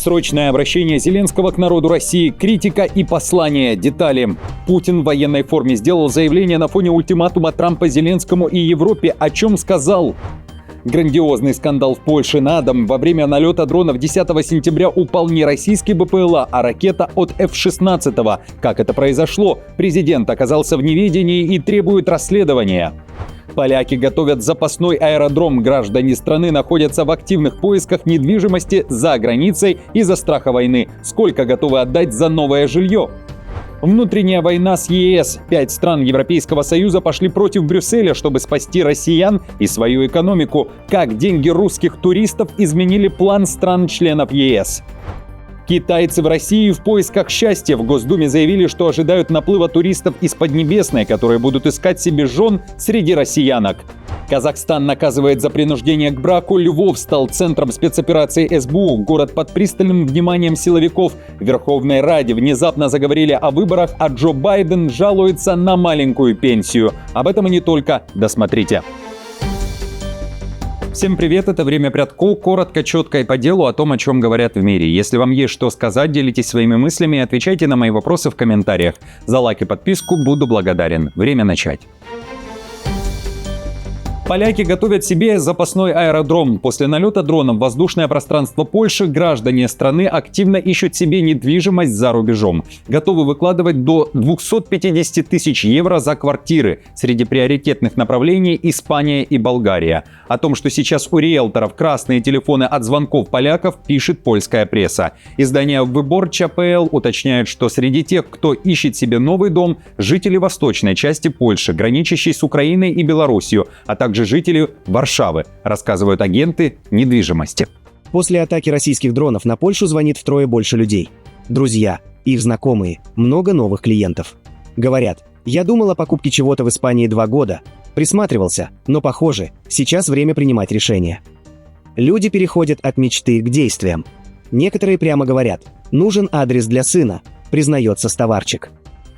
Срочное обращение Зеленского к народу России, критика и послание. Детали. Путин в военной форме сделал заявление на фоне ультиматума Трампа Зеленскому и Европе. О чем сказал? Грандиозный скандал в Польше на дом. Во время налета дронов 10 сентября упал не российский БПЛА, а ракета от F-16. Как это произошло? Президент оказался в неведении и требует расследования. Поляки готовят запасной аэродром. Граждане страны находятся в активных поисках недвижимости за границей из-за страха войны. Сколько готовы отдать за новое жилье? Внутренняя война с ЕС. 5 стран Европейского Союза пошли против Брюсселя, чтобы спасти россиян и свою экономику. Как деньги русских туристов изменили план стран-членов ЕС? Китайцы в России в поисках счастья. В Госдуме заявили, что ожидают наплыва туристов из Поднебесной, которые будут искать себе жен среди россиянок. Казахстан наказывает за принуждение к браку. Львов стал центром спецоперации СБУ. Город под пристальным вниманием силовиков. В Верховной Раде внезапно заговорили о выборах, а Джо Байден жалуется на маленькую пенсию. Об этом и не только. Досмотрите. Всем привет, это «Время Прядко». Коротко, четко и по делу о том, о чем говорят в мире. Если вам есть что сказать, делитесь своими мыслями и отвечайте на мои вопросы в комментариях. За лайк и подписку буду благодарен. Время начать. Поляки готовят себе запасной аэродром. После налета дронов в воздушное пространство Польши граждане страны активно ищут себе недвижимость за рубежом. Готовы выкладывать до 250 тысяч евро за квартиры. Среди приоритетных направлений Испания и Болгария. О том, что сейчас у риэлторов красные телефоны от звонков поляков, пишет польская пресса. Издание Wyborcza.pl уточняет, что среди тех, кто ищет себе новый дом, жители восточной части Польши, граничащей с Украиной и Белоруссией, а также жители Варшавы, рассказывают агенты недвижимости. После атаки российских дронов на Польшу звонит втрое больше людей. Друзья, их знакомые, много новых клиентов. Говорят, я думал о покупке чего-то в Испании 2 года, присматривался, но похоже, сейчас время принимать решение. Люди переходят от мечты к действиям. Некоторые прямо говорят, нужен адрес для сына, признается стоварчик.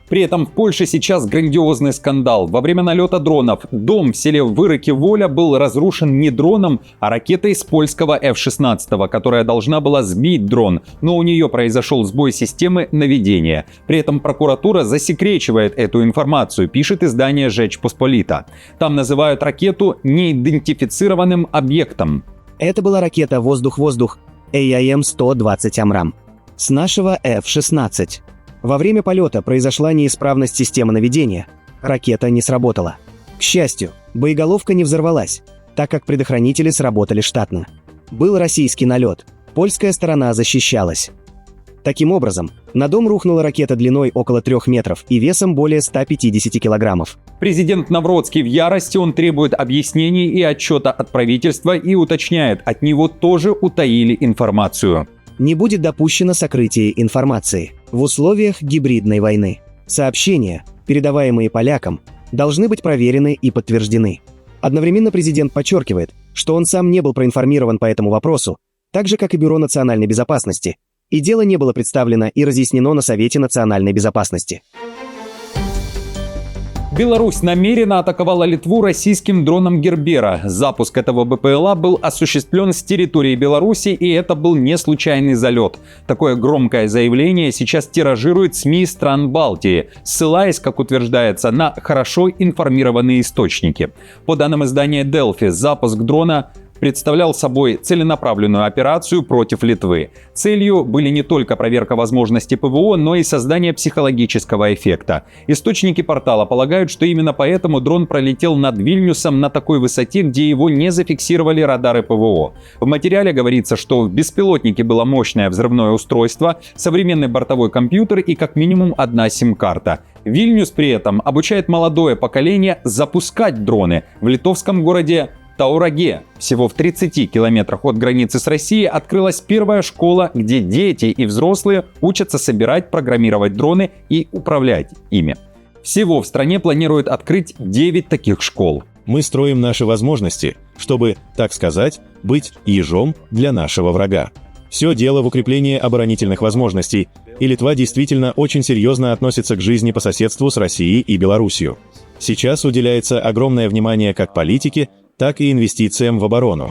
При этом в Польше сейчас грандиозный скандал. Во время налета дронов дом в селе Вырыки-Воля был разрушен не дроном, а ракетой с польского F-16, которая должна была сбить дрон, но у нее произошел сбой системы наведения. При этом прокуратура засекречивает эту информацию, пишет издание «Rzeczpospolita». Там называют ракету неидентифицированным объектом. Это была ракета «Воздух-воздух» AIM-120 Амрам с нашего F-16. Во время полета произошла неисправность системы наведения. Ракета не сработала. К счастью, боеголовка не взорвалась, так как предохранители сработали штатно. Был российский налет. Польская сторона защищалась. Таким образом, на дом рухнула ракета длиной около 3 метров и весом более 150 килограммов. Президент Навроцкий в ярости, он требует объяснений и отчета от правительства и уточняет, от него тоже утаили информацию. Не будет допущено сокрытие информации в условиях гибридной войны. Сообщения, передаваемые полякам, должны быть проверены и подтверждены. Одновременно президент подчеркивает, что он сам не был проинформирован по этому вопросу, так же, как и Бюро национальной безопасности, и дело не было представлено и разъяснено на Совете национальной безопасности. Беларусь намеренно атаковала Литву российским дроном Гербера. Запуск этого БПЛА был осуществлен с территории Беларуси, и это был не случайный залет. Такое громкое заявление сейчас тиражируют СМИ стран Балтии, ссылаясь, как утверждается, на хорошо информированные источники. По данным издания Delphi, запуск дрона представлял собой целенаправленную операцию против Литвы. Целью были не только проверка возможностей ПВО, но и создание психологического эффекта. Источники портала полагают, что именно поэтому дрон пролетел над Вильнюсом на такой высоте, где его не зафиксировали радары ПВО. В материале говорится, что в беспилотнике было мощное взрывное устройство, современный бортовой компьютер и как минимум 1 сим-карта. Вильнюс при этом обучает молодое поколение запускать дроны. В литовском городе Таураге, всего в 30 километрах от границы с Россией, открылась первая школа, где дети и взрослые учатся собирать, программировать дроны и управлять ими. Всего в стране планируют открыть 9 таких школ. Мы строим наши возможности, чтобы, так сказать, быть ежом для нашего врага. Все дело в укреплении оборонительных возможностей, и Литва действительно очень серьезно относится к жизни по соседству с Россией и Белоруссией. Сейчас уделяется огромное внимание как политике, так и инвестициям в оборону.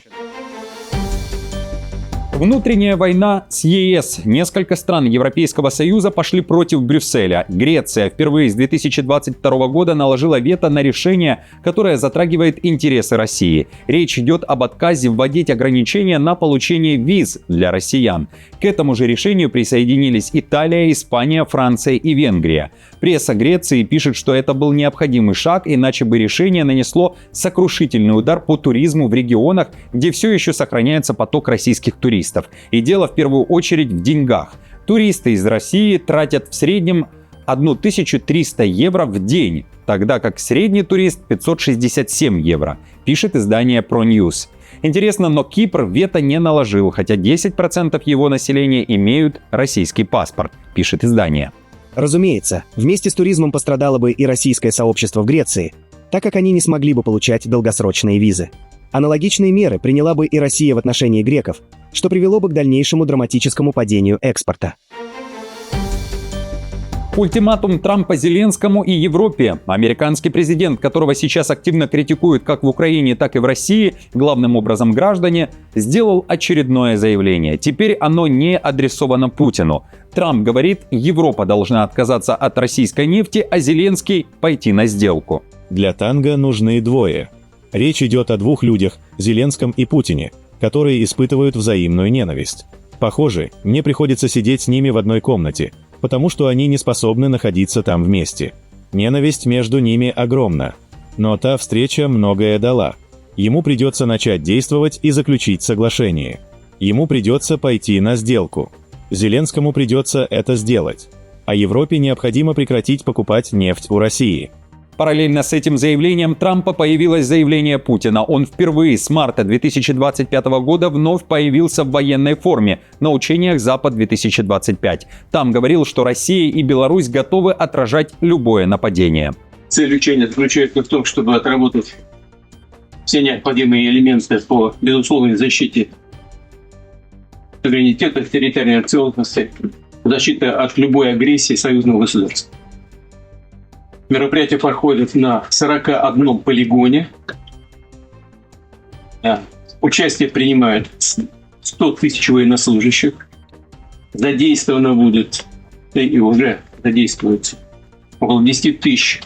Внутренняя война с ЕС. Несколько стран Европейского Союза пошли против Брюсселя. Греция впервые с 2022 года наложила вето на решение, которое затрагивает интересы России. Речь идет об отказе вводить ограничения на получение виз для россиян. К этому же решению присоединились Италия, Испания, Франция и Венгрия. Пресса Греции пишет, что это был необходимый шаг, иначе бы решение нанесло сокрушительный удар по туризму в регионах, где все еще сохраняется поток российских туристов. И дело в первую очередь в деньгах. Туристы из России тратят в среднем 1300 евро в день, тогда как средний турист 567 евро, пишет издание ProNews. Интересно, но Кипр вето не наложил, хотя 10% его населения имеют российский паспорт, пишет издание. Разумеется, вместе с туризмом пострадало бы и российское сообщество в Греции, так как они не смогли бы получать долгосрочные визы. Аналогичные меры приняла бы и Россия в отношении греков, что привело бы к дальнейшему драматическому падению экспорта. Ультиматум Трампа Зеленскому и Европе. Американский президент, которого сейчас активно критикуют как в Украине, так и в России, главным образом граждане, сделал очередное заявление. Теперь оно не адресовано Путину. Трамп говорит, Европа должна отказаться от российской нефти, а Зеленский пойти на сделку. Для танго нужны двое. Речь идет о двух людях, Зеленском и Путине, которые испытывают взаимную ненависть. Похоже, мне приходится сидеть с ними в одной комнате, потому что они не способны находиться там вместе. Ненависть между ними огромна. Но та встреча многое дала. Ему придется начать действовать и заключить соглашение. Ему придется пойти на сделку. Зеленскому придется это сделать. А Европе необходимо прекратить покупать нефть у России. Параллельно с этим заявлением Трампа появилось заявление Путина. Он впервые с марта 2025 года вновь появился в военной форме на учениях «Запад-2025». Там говорил, что Россия и Беларусь готовы отражать любое нападение. Цель учения заключается в том, чтобы отработать все необходимые элементы по безусловной защите суверенитета, территориальной целостности, защита от любой агрессии союзного государства. Мероприятие проходит на 41 полигоне. Участие принимают 100 тысяч военнослужащих. Задействовано будет, и уже задействуется, около 10 тысяч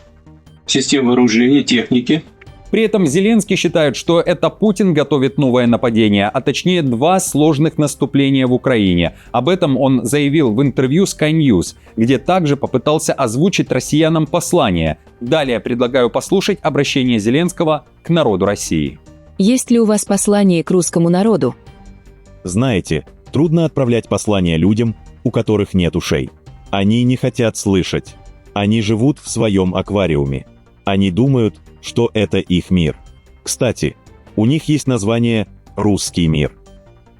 систем вооружения, техники. При этом Зеленский считает, что это Путин готовит новое нападение, а точнее 2 сложных наступления в Украине. Об этом он заявил в интервью Sky News, где также попытался озвучить россиянам послание. Далее предлагаю послушать обращение Зеленского к народу России. Есть ли у вас послание к русскому народу? Знаете, трудно отправлять послания людям, у которых нет ушей. Они не хотят слышать. Они живут в своем аквариуме. Они думают, что это их мир. Кстати, у них есть название «русский мир».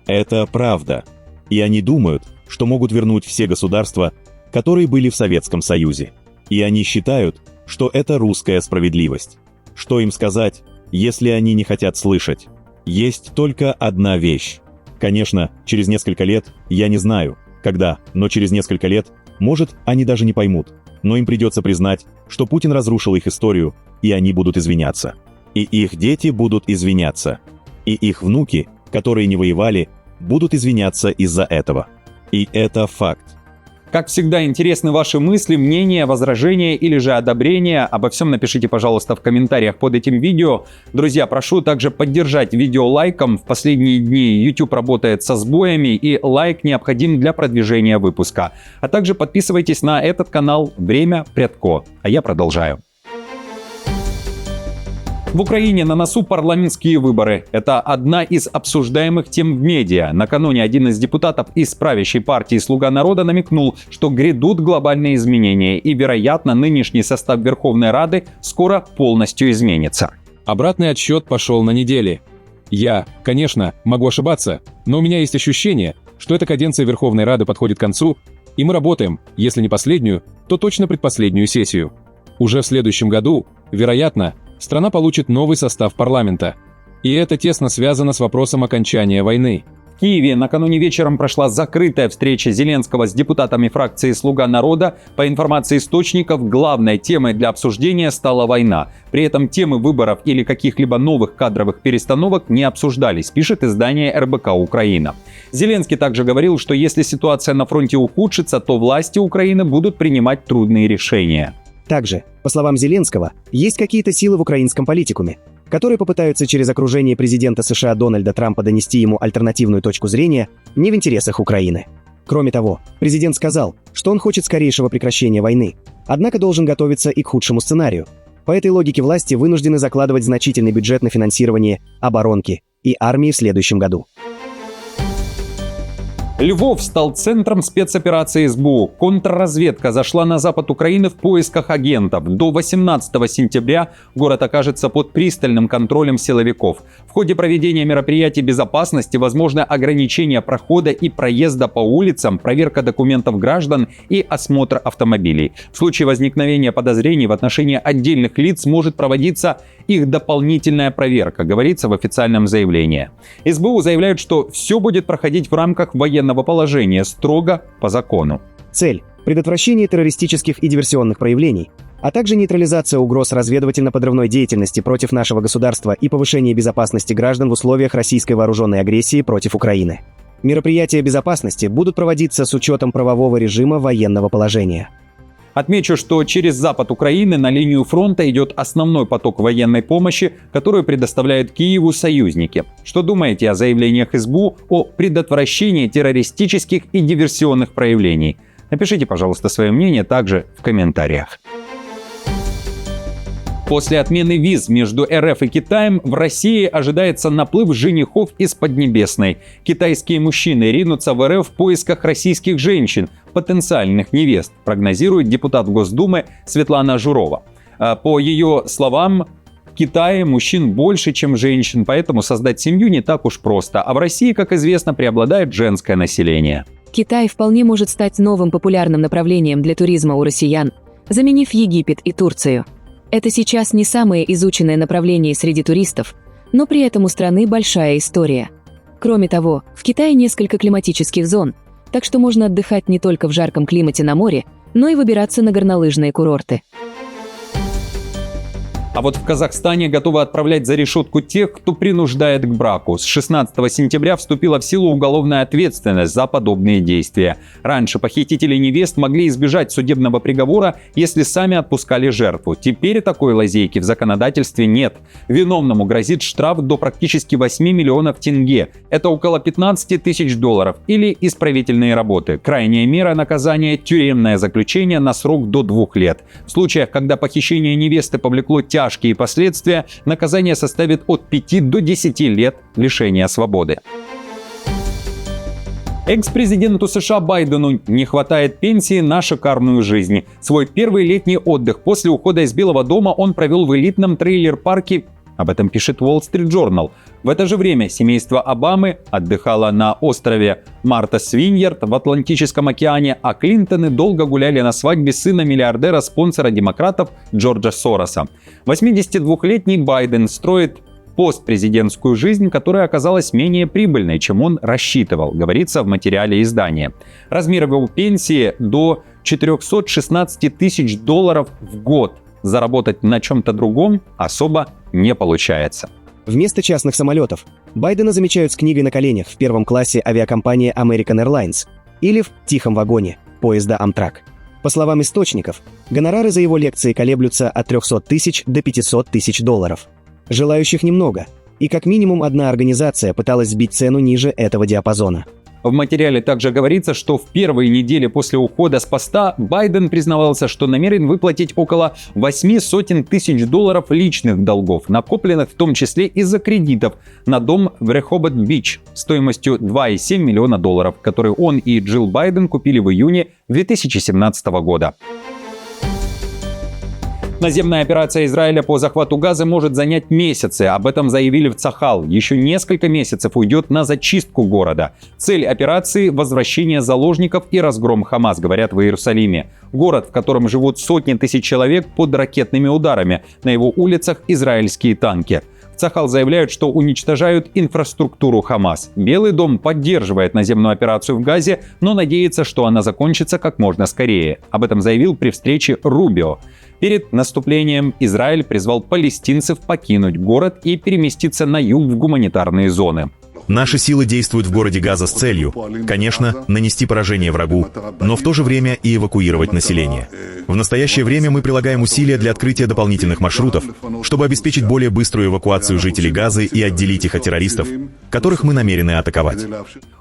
Это правда. И они думают, что могут вернуть все государства, которые были в Советском Союзе. И они считают, что это русская справедливость. Что им сказать, если они не хотят слышать? Есть только одна вещь. Конечно, через несколько лет, я не знаю, когда, но через несколько лет, может, они даже не поймут. Но им придется признать, что Путин разрушил их историю, и они будут извиняться. И их дети будут извиняться. И их внуки, которые не воевали, будут извиняться из-за этого. И это факт. Как всегда, интересны ваши мысли, мнения, возражения или же одобрения. Обо всем напишите, пожалуйста, в комментариях под этим видео. Друзья, прошу также поддержать видео лайком. В последние дни YouTube работает со сбоями, и лайк необходим для продвижения выпуска. А также подписывайтесь на этот канал «Время Прядко». А я продолжаю. В Украине на носу парламентские выборы. Это одна из обсуждаемых тем в медиа. Накануне один из депутатов из правящей партии «Слуга народа» намекнул, что грядут глобальные изменения и, вероятно, нынешний состав Верховной Рады скоро полностью изменится. Обратный отсчет пошел на неделе. Я, конечно, могу ошибаться, но у меня есть ощущение, что эта каденция Верховной Рады подходит к концу, и мы работаем, если не последнюю, то точно предпоследнюю сессию. Уже в следующем году, вероятно, страна получит новый состав парламента. И это тесно связано с вопросом окончания войны. В Киеве накануне вечером прошла закрытая встреча Зеленского с депутатами фракции «Слуга народа». По информации источников, главной темой для обсуждения стала война. При этом темы выборов или каких-либо новых кадровых перестановок не обсуждались, пишет издание РБК «Украина». Зеленский также говорил, что если ситуация на фронте ухудшится, то власти Украины будут принимать трудные решения. Также, по словам Зеленского, есть какие-то силы в украинском политикуме, которые попытаются через окружение президента США Дональда Трампа донести ему альтернативную точку зрения не в интересах Украины. Кроме того, президент сказал, что он хочет скорейшего прекращения войны, однако должен готовиться и к худшему сценарию. По этой логике власти вынуждены закладывать значительный бюджет на финансирование оборонки и армии в следующем году. Львов стал центром спецоперации СБУ. Контрразведка зашла на запад Украины в поисках агентов. До 18 сентября город окажется под пристальным контролем силовиков. В ходе проведения мероприятий безопасности возможно ограничение прохода и проезда по улицам, проверка документов граждан и осмотр автомобилей. В случае возникновения подозрений в отношении отдельных лиц может проводиться их дополнительная проверка, говорится в официальном заявлении. СБУ заявляют, что все будет проходить в рамках военного положения, строго по закону. Цель – предотвращение террористических и диверсионных проявлений, а также нейтрализация угроз разведывательно-подрывной деятельности против нашего государства и повышение безопасности граждан в условиях российской вооруженной агрессии против Украины. Мероприятия безопасности будут проводиться с учетом правового режима военного положения. Отмечу, что через запад Украины на линию фронта идет основной поток военной помощи, которую предоставляют Киеву союзники. Что думаете о заявлениях СБУ о предотвращении террористических и диверсионных проявлений? Напишите, пожалуйста, свое мнение также в комментариях. После отмены виз между РФ и Китаем в России ожидается наплыв женихов из Поднебесной. Китайские мужчины ринутся в РФ в поисках российских женщин, потенциальных невест, прогнозирует депутат Госдумы Светлана Журова. По ее словам, в Китае мужчин больше, чем женщин, поэтому создать семью не так уж просто. А в России, как известно, преобладает женское население. Китай вполне может стать новым популярным направлением для туризма у россиян, заменив Египет и Турцию. Это сейчас не самое изученное направление среди туристов, но при этом у страны большая история. Кроме того, в Китае несколько климатических зон, так что можно отдыхать не только в жарком климате на море, но и выбираться на горнолыжные курорты. А вот в Казахстане готовы отправлять за решетку тех, кто принуждает к браку. С 16 сентября вступила в силу уголовная ответственность за подобные действия. Раньше похитители невест могли избежать судебного приговора, если сами отпускали жертву. Теперь такой лазейки в законодательстве нет. Виновному грозит штраф до практически 8 миллионов тенге. Это около 15 тысяч долларов или исправительные работы. Крайняя мера наказания – тюремное заключение на срок до 2 лет. В случаях, когда похищение невесты повлекло тяжкие последствия, наказание составит от 5 до 10 лет лишения свободы. Экс-президенту США Байдену не хватает пенсии на шикарную жизнь. Свой первый летний отдых после ухода из Белого дома он провел в элитном трейлер-парке. Об этом пишет Wall Street Journal. В это же время семейство Обамы отдыхало на острове Мартас-Виньярд в Атлантическом океане, а Клинтоны долго гуляли на свадьбе сына миллиардера-спонсора демократов Джорджа Сороса. 82-летний Байден строит постпрезидентскую жизнь, которая оказалась менее прибыльной, чем он рассчитывал, говорится в материале издания. Размер его пенсии до 416 тысяч долларов в год. Заработать на чем-то другом особо не получается. Вместо частных самолетов Байдена замечают с книгой на коленях в первом классе авиакомпании American Airlines или в тихом вагоне поезда Amtrak. По словам источников, гонорары за его лекции колеблются от 300 тысяч до 500 тысяч долларов. Желающих немного, и как минимум одна организация пыталась сбить цену ниже этого диапазона. В материале также говорится, что в первые недели после ухода с поста Байден признавался, что намерен выплатить около 800 тысяч долларов личных долгов, накопленных в том числе из-за кредитов на дом в Рехобот-Бич стоимостью 2,7 миллиона долларов, который он и Джилл Байден купили в июне 2017 года. Наземная операция Израиля по захвату Газы может занять месяцы. Об этом заявили в Цахал. Еще несколько месяцев уйдет на зачистку города. Цель операции – возвращение заложников и разгром Хамас, говорят в Иерусалиме. Город, в котором живут сотни тысяч человек под ракетными ударами. На его улицах израильские танки. В Цахал заявляют, что уничтожают инфраструктуру Хамас. Белый дом поддерживает наземную операцию в Газе, но надеется, что она закончится как можно скорее. Об этом заявил при встрече Рубио. Перед наступлением Израиль призвал палестинцев покинуть город и переместиться на юг в гуманитарные зоны. Наши силы действуют в городе Газа с целью, конечно, нанести поражение врагу, но в то же время и эвакуировать население. В настоящее время мы прилагаем усилия для открытия дополнительных маршрутов, чтобы обеспечить более быструю эвакуацию жителей Газы и отделить их от террористов, которых мы намерены атаковать.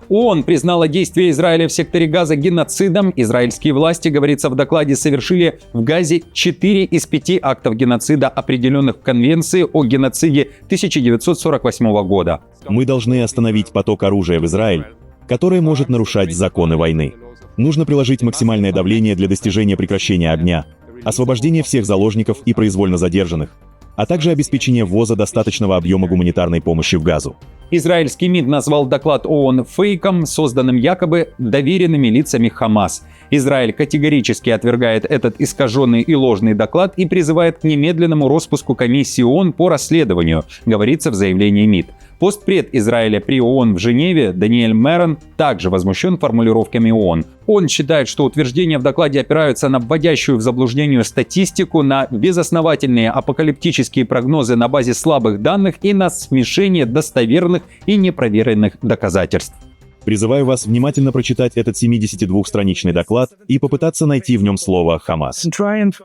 ООН признала действия Израиля в секторе Газа геноцидом. Израильские власти, говорится в докладе, совершили в Газе 4 из 5 актов геноцида, определенных в Конвенции о геноциде 1948 года. Мы должны остановить поток оружия в Израиль, который может нарушать законы войны. Нужно приложить максимальное давление для достижения прекращения огня, освобождения всех заложников и произвольно задержанных, а также обеспечения ввоза достаточного объема гуманитарной помощи в Газу. Израильский МИД назвал доклад ООН фейком, созданным якобы доверенными лицами Хамас. Израиль категорически отвергает этот искаженный и ложный доклад и призывает к немедленному распуску комиссии ООН по расследованию, говорится в заявлении МИД. Постпред Израиля при ООН в Женеве Даниэль Мерон также возмущен формулировками ООН. Он считает, что утверждения в докладе опираются на вводящую в заблуждение статистику, на безосновательные апокалиптические прогнозы на базе слабых данных и на смешение достоверных и непроверенных доказательств. Призываю вас внимательно прочитать этот 72-страничный доклад и попытаться найти в нем слово «Хамас».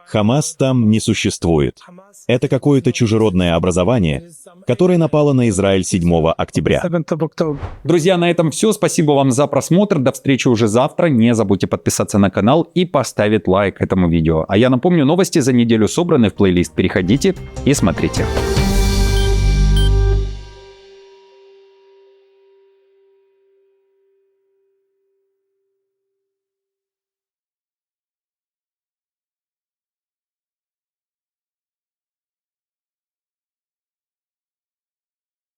Хамас там не существует. Это какое-то чужеродное образование, которое напало на Израиль 7 октября. Друзья, на этом все. Спасибо вам за просмотр. До встречи уже завтра. Не забудьте подписаться на канал и поставить лайк этому видео. А я напомню, новости за неделю собраны в плейлист. Переходите и смотрите.